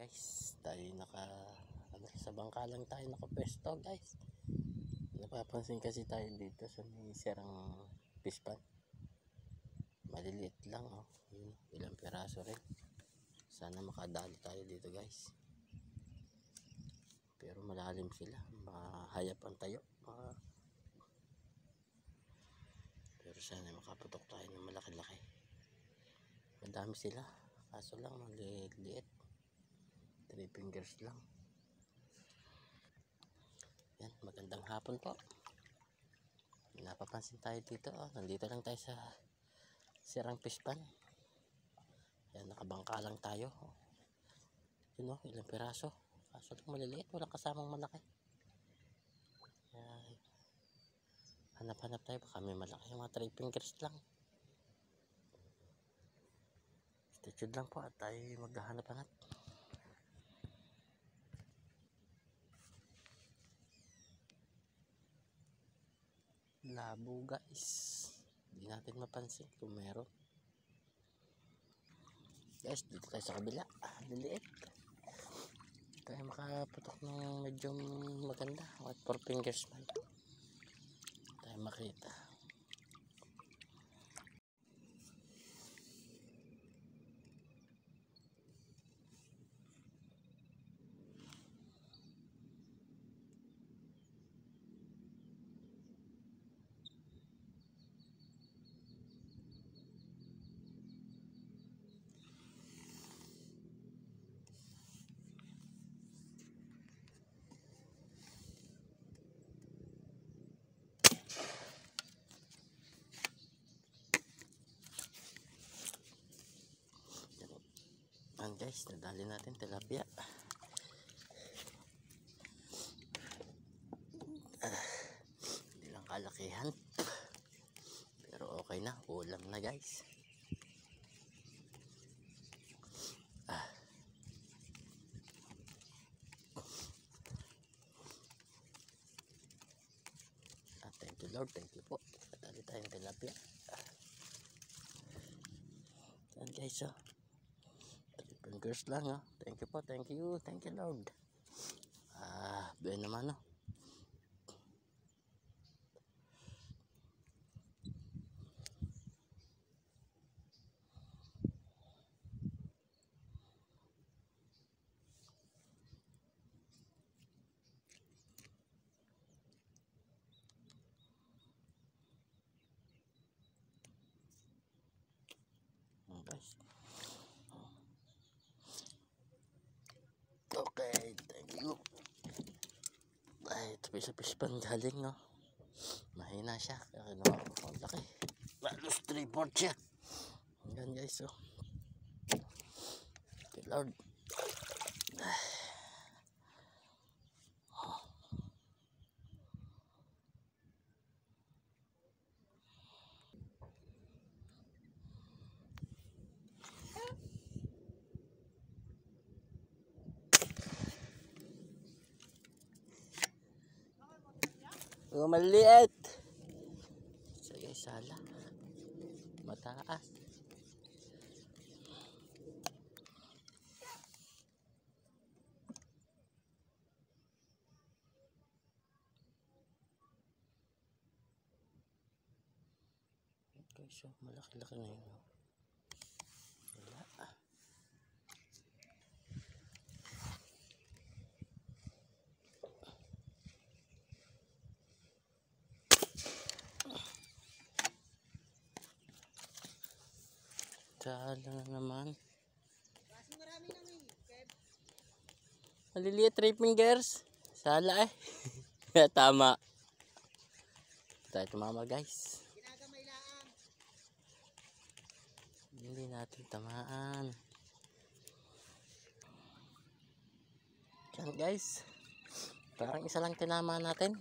guys, tayo sa bangka lang tayo nakapesto guys. Napapansin kasi tayo dito sa may sirang pispan. Maliliit lang oh. Ilang piraso rin. Sana makadali tayo dito guys. Pero malalim sila, mahayap ang tayo. Pero sana makaputok tayo ng malaki-laki. Madami sila, kaso lang maliliit. 3 fingers lang. Yan, magandang hapon po. Napapansin tayo dito oh. Nandito lang tayo sa sirang pispan. Yan, nakabangka lang tayo oh. Yun oh, ilang piraso. Kaso lang maliliit, walang kasamang malaki. Yan. Hanap-hanap tayo, baka may malaki, mga 3 fingers lang. Stay tuned lang po at tayo maghahanap-hanap. Labo guys, hindi natin mapansin kung meron. Guys, dito tayo sa kabila, liliit. Tayo makaputok ng medyo maganda, 4 fingers man tayo makita. Guys, nadali natin tilapia. Hindi lang kalakihan, pero okay na, ulam na guys. Thank you Lord, thank you po. Nadali tayong tilapia. Yan guys oh, 3 fingers lang oh. Thank you po, thank you Lord. Buwan naman oh. Guys, okay, thank you. Ay, ito sa pispan galing no. Mahina siya, kaya naman ako ang laki. Halos 3/4 siya. Yan guys oh. Okay Lord. Oh, maliit. Sige, sala. Mataas. Okay, so malaki-laki na yun. Wala. Sala na naman. Maliliit, 3 fingers. Sala eh. Tama. Tayo tumama guys. Hindi natin tamaan. Yan guys. Parang isa lang tinama natin.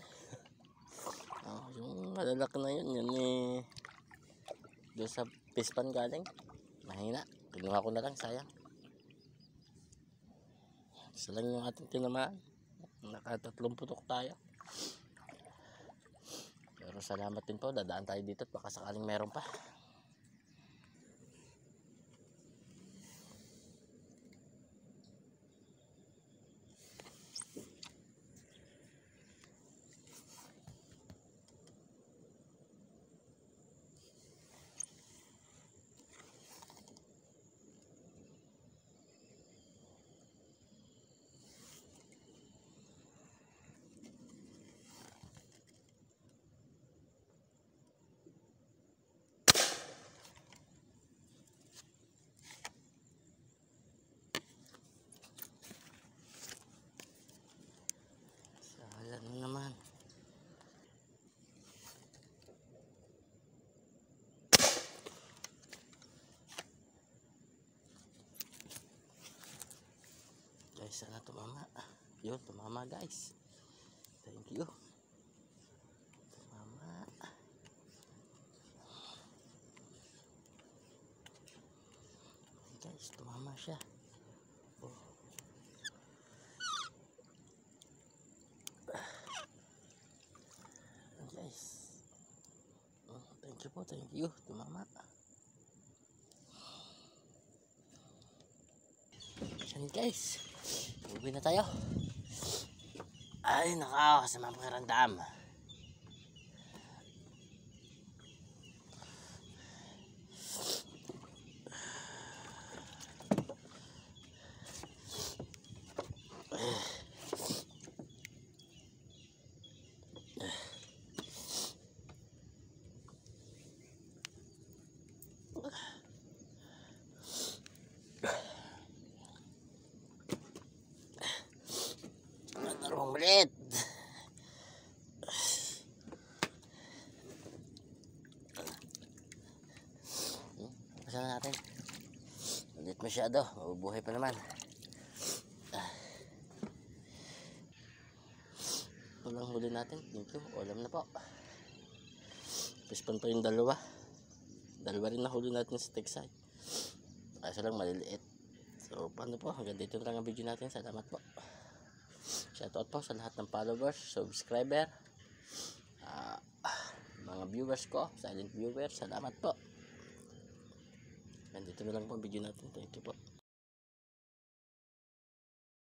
Oh, yung malalaki na yun. Yan eh. Doon sa pispan galing. Mahina. Kinuha ko na lang, sayang. Isa lang yung ating tinamaan. Naka-3 putok tayo. Pero salamat din po. Dadaan tayo dito at baka sakaling meron pa. guys, sana tumama. Yun, tumama guys. Thank you. Tumama. Guys, tumama siya. Oh. Guys. Oh, thank you po, thank you. Tumama. Yan guys. Uwi na tayo. Ay, nakakasama ang pakiramdam. Dalawang maliit. Pasal natin. Maliit masyado. Mabubuhay pa naman. Ito lang huli natin. Thank you. Ulam na po. Pispan pa yung dalawa. Dalawa rin na huli natin sa Texay. Kaso lang maliliit. So paano po? Hanggang dito lang ang video natin. Salamat po. Shoutout po sa lahat ng followers, subscriber, mga viewers ko, silent viewers. Salamat po. Nandito na lang po ang video natin. Thank you po.